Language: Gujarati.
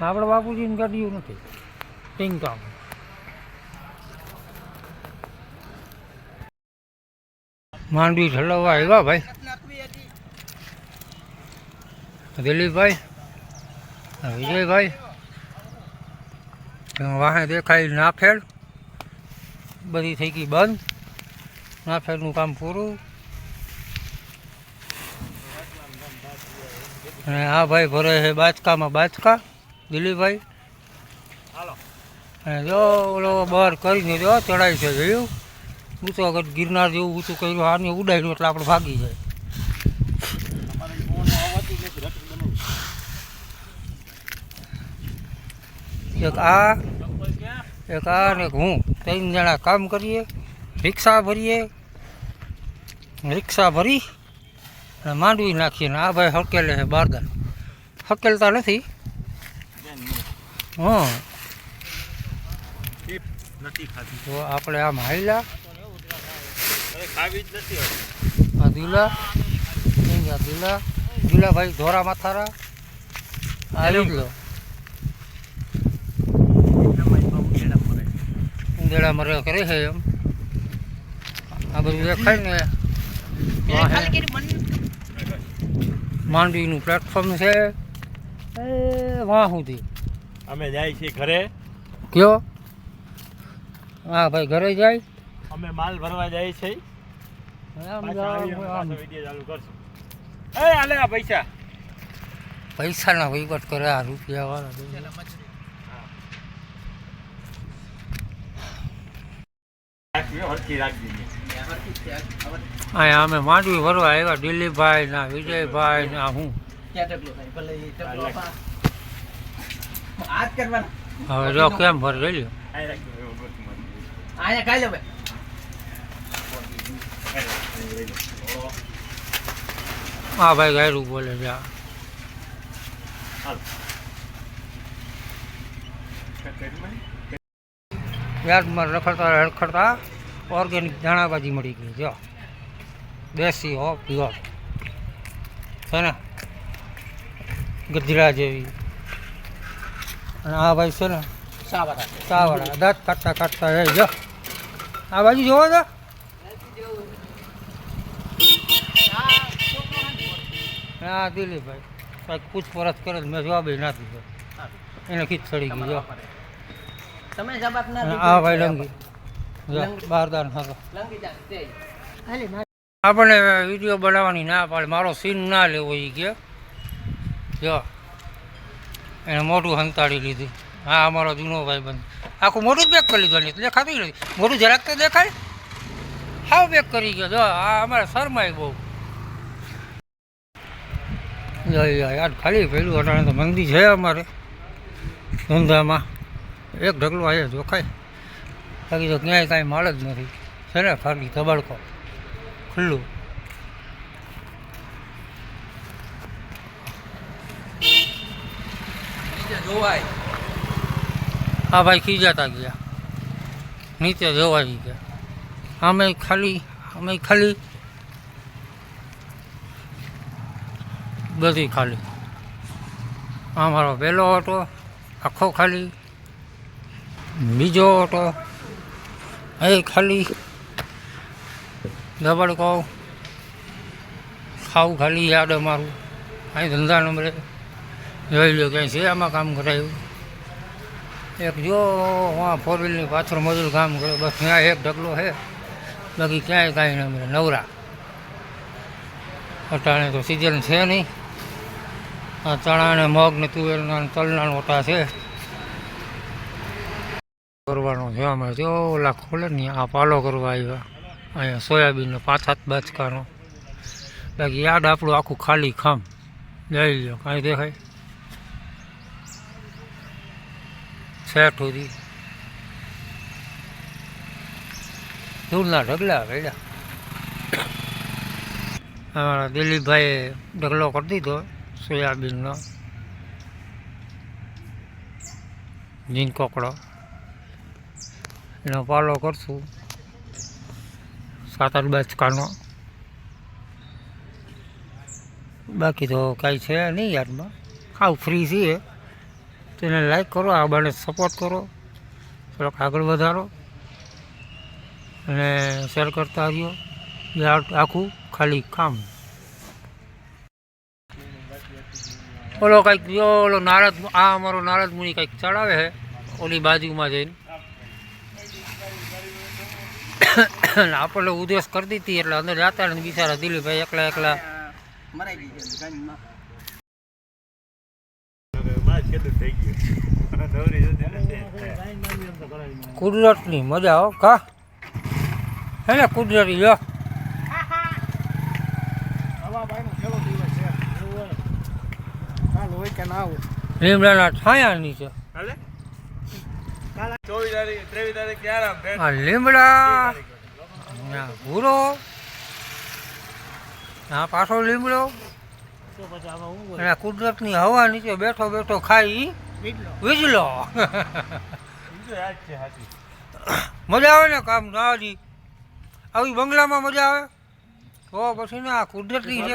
આપણે બાપુજીની ગાડીઓ નથી ટીંકા માંડવી ઠલવવા આવ્યા ભાઈ દિલીપભાઈ વિજયભાઈ વાહે દેખાય નાફેડ બધી થઈ ગઈ બંધ નાફેડનું કામ પૂરું અને આ ભાઈ ભરે છે બાચકામાં બાચકા દિલીપભાઈ અને જો ઓલો બહાર કરીને જો ચડાય છે જોયું ઊંચો આગળ ગિરનાર જેવું ઊંચું કર્યું આને ઉડાડ્યું એટલે આપણે ભાગી જાય એક આ ને હું 3 જણા કામ કરીએ રિક્ષા ભરી અને માંડવી નાખીએ ને આ ભાઈ હકેલે છે બારદાન હકેલતા નથી તો આપણે આમ હાઈલા દિલાભાઈ ધોરા માથારા આવી લો ઉંદેડા મરે કરે છે એમ આ બધું દેખાય ને માંડવીનું પ્લેટફોર્મ છે એ વાહ સુધી અમે જાય છીએ ઘરે કયો હા ભાઈ ઘરે જાય અમે માલ ભરવા જાય છે પૈસાના વહીવટ કરે આ રૂપિયા વાળા અહીંયા અમે માંડવી ભરવા આવ્યા દિલીપભાઈ ના વિજયભાઈ ના હું હવે જો કેમ ભર લઈ લ્યો હા ભાઈ ગાયરું બોલે છે યાદમાં રખડતા ઓર્ગેનિક દાણાબાજી મળી ગઈ જો દેશી હો પ્યોર છે ને ગજરા જેવી અને આ ભાઈ છે ને ચાવાળા દાંત કાઢતા રહે જો આ બાજુ જોવો તો હા દિલીપભાઈ કાંઈક પૂછપરછ કરે મેં જવાબ ના દીધો એને ખીચ ચડી ગઈ જો હા ભાઈ લંગી બારદાન હતો આપણે વિડીયો બનાવવાની ના પાડે મારો સીન ના લેવો એ કે જો એને મોઢું હંતાડી લીધું હા અમારો જૂનો ભાઈ બંધ આખું મોઢું જ પેક કરી લીધું નહીં દેખાતું નથી મોઢું જરાક તો દેખાય હાવ પેક કરી ગયો જો આ અમારે શરમાય બહુ યાર ખાલી પેલું અટાણે તો મંદી છે અમારે ધંધામાં એક ઢગલો અહીંયા જોખાય બાકી તો ક્યાંય કાંઈ માલ જ નથી છે ને ખાલી તબડકો ખુલ્લું હા ભાઈ ખીજાતા ગયા નીચે જોવાઈ ગયા અમે ખાલી બધી ખાલી આ મારો પહેલો ઓટો આખો ખાલી બીજો ઓટો એ ખાલી દબડકો ખાવું ખાલી યાદ અમારું અહીં ધંધા નંબરે જોઈ લો ક્યાંય છે આમાં કામ કરાયું એક જો હા 4 વ્હીલની પાછળ મજૂર કામ કરે બસ ત્યાં એક ઢગલો છે બાકી ક્યાંય કાંઈ ન મળે નવરા અટાણે તો સિઝન છે નહીં આ ચણા ને મગ ને તુવેરના તલના ઓટા છે કરવાનો છે અમે જો ઓલા ખોલે ને આ પાલો કરવા આવ્યા અહીંયા સોયાબીનનો 5-7 બાચકાનો બાકી યાદ આપણું આખું ખાલી ખામ લઈ લો કાંઈ દેખાય સેટ સુધી દૂરના ઢગલા વેડા અમારા દિલીપભાઈએ ઢગલો કરી દીધો સોયાબીનનો જીન કોકડો એનો પાલો કરશું 7-8 બાચકાનો બાકી તો કાંઈ છે નહીં યાદમાં ખાવ ફ્રી છીએ તો એને લાઈક કરો, આ બાને સપોર્ટ કરો, થોડોક આગળ વધારો અને શેર કરતા રહ્યો. એ આખું ખાલી કામ. ઓલો કંઈક જો ઓલો નારદ, આ અમારો નારદ મુનિ કંઈક ચડાવે છે ઓલી બાજુમાં જઈને. આપણને ઉદ્દેશ કરતી હતી એટલે અંદર જતા ને બિચારા દિલીપભાઈ એકલા એકલા કુદરતની મજા હો કા હે ને કુદરતી લો. લીમડાના છાયા નીચે આ લીમડા, ભૂરો, આ પાછો લીમડો અને કુદરતની હવા નીચે બેઠો બેઠો ખાઈ વીજલો. મજા આવે ને કામ નાજી આવી બંગલામાં મજા આવે તો પછી ને આ કુદરતી છે.